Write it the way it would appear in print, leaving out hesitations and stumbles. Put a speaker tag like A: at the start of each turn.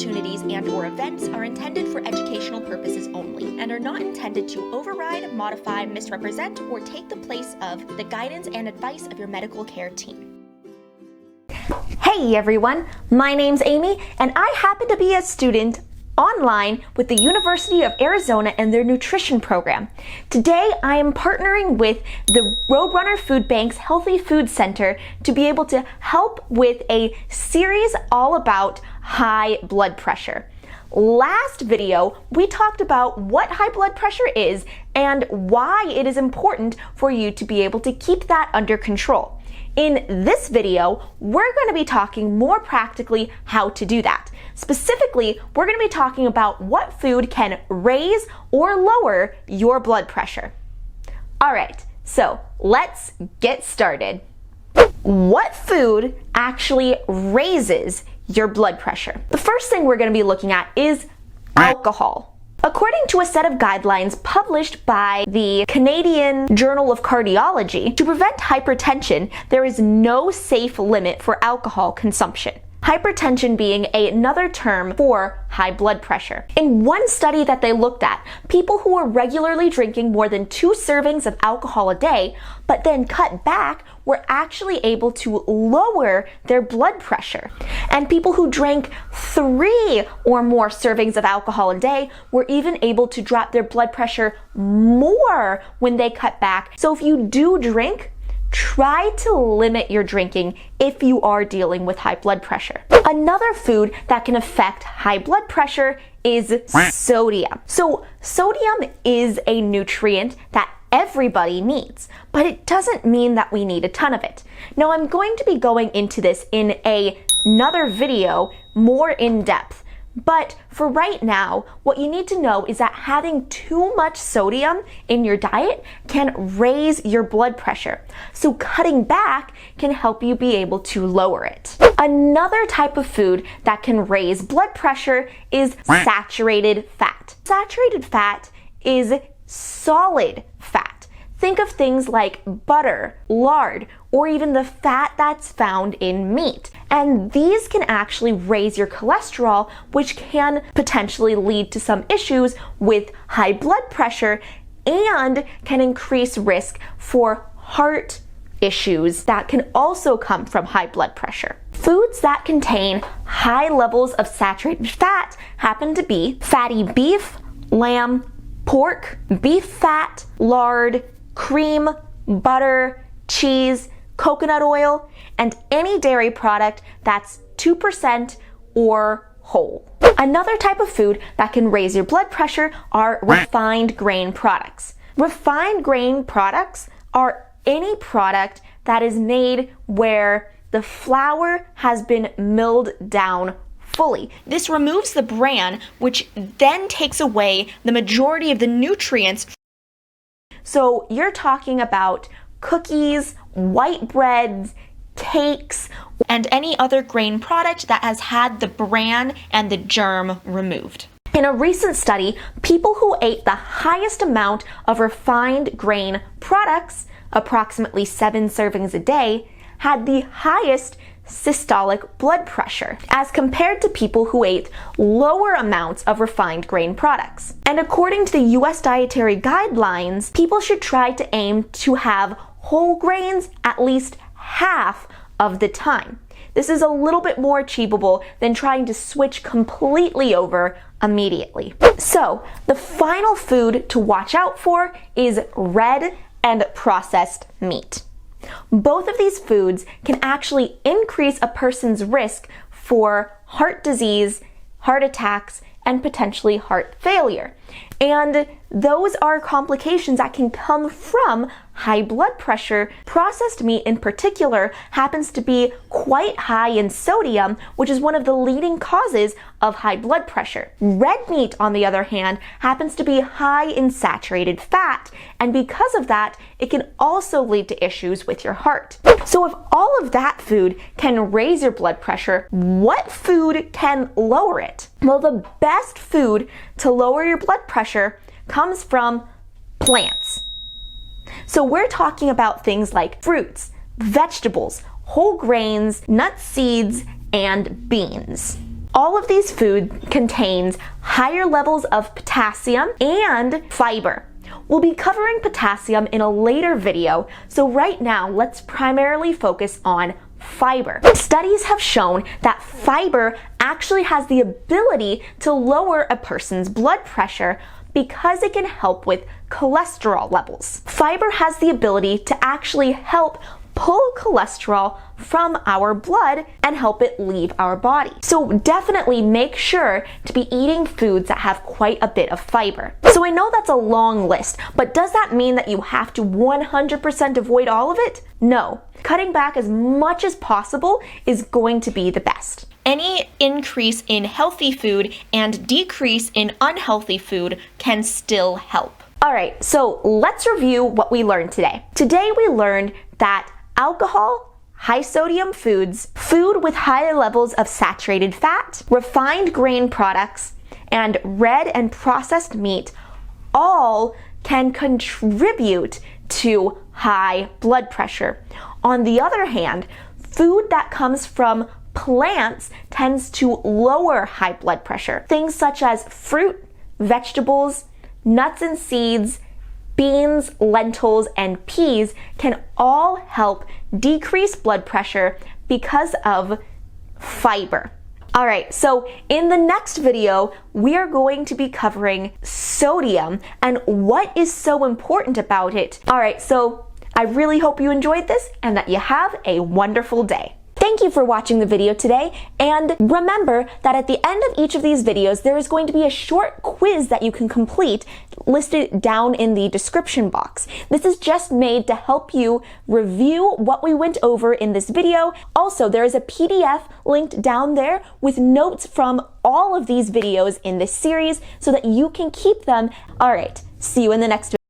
A: opportunities and/or events are intended for educational purposes only and are not intended to override, modify, misrepresent, or take the place of the guidance and advice of your medical care team.
B: Hey everyone, my name's Amy, and I happen to be a student online with the University of Arizona and their nutrition program. Today I am partnering with the Roadrunner Food Bank's Healthy Food Center to be able to help with a series all about high blood pressure. Last video, we talked about what high blood pressure is and why it is important for you to be able to keep that under control. In this video, we're going to be talking more practically how to do that. Specifically, we're going to be talking about what food can raise or lower your blood pressure. All right, so let's get started. What food actually raises your blood pressure? The first thing we're going to be looking at is alcohol. According to a set of guidelines published by the Canadian Journal of Cardiology, to prevent hypertension, there is no safe limit for alcohol consumption. Hypertension being another term for high blood pressure. In one study that they looked at, people who were regularly drinking more than 2 servings of alcohol a day, but then cut back, were actually able to lower their blood pressure. And people who drank 3 or more servings of alcohol a day were even able to drop their blood pressure more when they cut back. So if you do drink, try to limit your drinking if you are dealing with high blood pressure. Another food that can affect high blood pressure is sodium. So sodium is a nutrient that everybody needs, but it doesn't mean that we need a ton of it. Now I'm going to be going into this in another video more in depth. But for right now, what you need to know is that having too much sodium in your diet can raise your blood pressure. So cutting back can help you be able to lower it. Another type of food that can raise blood pressure is saturated fat. Saturated fat is solid fat. Think of things like butter, lard, or even the fat that's found in meat. And these can actually raise your cholesterol, which can potentially lead to some issues with high blood pressure and can increase risk for heart issues that can also come from high blood pressure. Foods that contain high levels of saturated fat happen to be fatty beef, lamb, pork, beef fat, lard, cream, butter, cheese, coconut oil, and any dairy product that's 2% or whole. Another type of food that can raise your blood pressure are refined grain products. Refined grain products are any product that is made where the flour has been milled down fully. This removes the bran, which then takes away the majority of the nutrients. So you're talking about cookies, white breads, cakes, and any other grain product that has had the bran and the germ removed. In a recent study, people who ate the highest amount of refined grain products, approximately 7 servings a day, had the highest systolic blood pressure as compared to people who ate lower amounts of refined grain products. And according to the US dietary guidelines, people should try to aim to have whole grains at least half of the time. This is a little bit more achievable than trying to switch completely over immediately. So the final food to watch out for is red and processed meat. Both of these foods can actually increase a person's risk for heart disease, heart attacks, and potentially heart failure. And those are complications that can come from high blood pressure. Processed meat in particular happens to be quite high in sodium, which is one of the leading causes of high blood pressure. Red meat, on the other hand, happens to be high in saturated fat, and because of that, it can also lead to issues with your heart. So if all of that food can raise your blood pressure, what food can lower it? Well, the best food to lower your blood pressure comes from plants. So we're talking about things like fruits, vegetables, whole grains, nuts, seeds, and beans. All of these foods contains higher levels of potassium and fiber. We'll be covering potassium in a later video, so right now let's primarily focus on fiber. Studies have shown that fiber actually has the ability to lower a person's blood pressure because it can help with cholesterol levels. Fiber has the ability to actually help pull cholesterol from our blood and help it leave our body. So definitely make sure to be eating foods that have quite a bit of fiber. So I know that's a long list, but does that mean that you have to 100% avoid all of it? No. Cutting back as much as possible is going to be the best. Any increase in healthy food and decrease in unhealthy food can still help. All right, so let's review what we learned today. Today we learned that alcohol, high sodium foods, food with high levels of saturated fat, refined grain products, and red and processed meat all can contribute to high blood pressure. On the other hand, food that comes from plants tends to lower high blood pressure. Things such as fruit, vegetables, nuts and seeds, beans, lentils, and peas can all help decrease blood pressure because of fiber. All right, so in the next video, we are going to be covering sodium and what is so important about it. All right, so I really hope you enjoyed this and that you have a wonderful day. Thank you for watching the video today, and remember that at the end of each of these videos, there is going to be a short quiz that you can complete listed down in the description box. This is just made to help you review what we went over in this video. Also, there is a PDF linked down there with notes from all of these videos in this series so that you can keep them. All right, see you in the next video.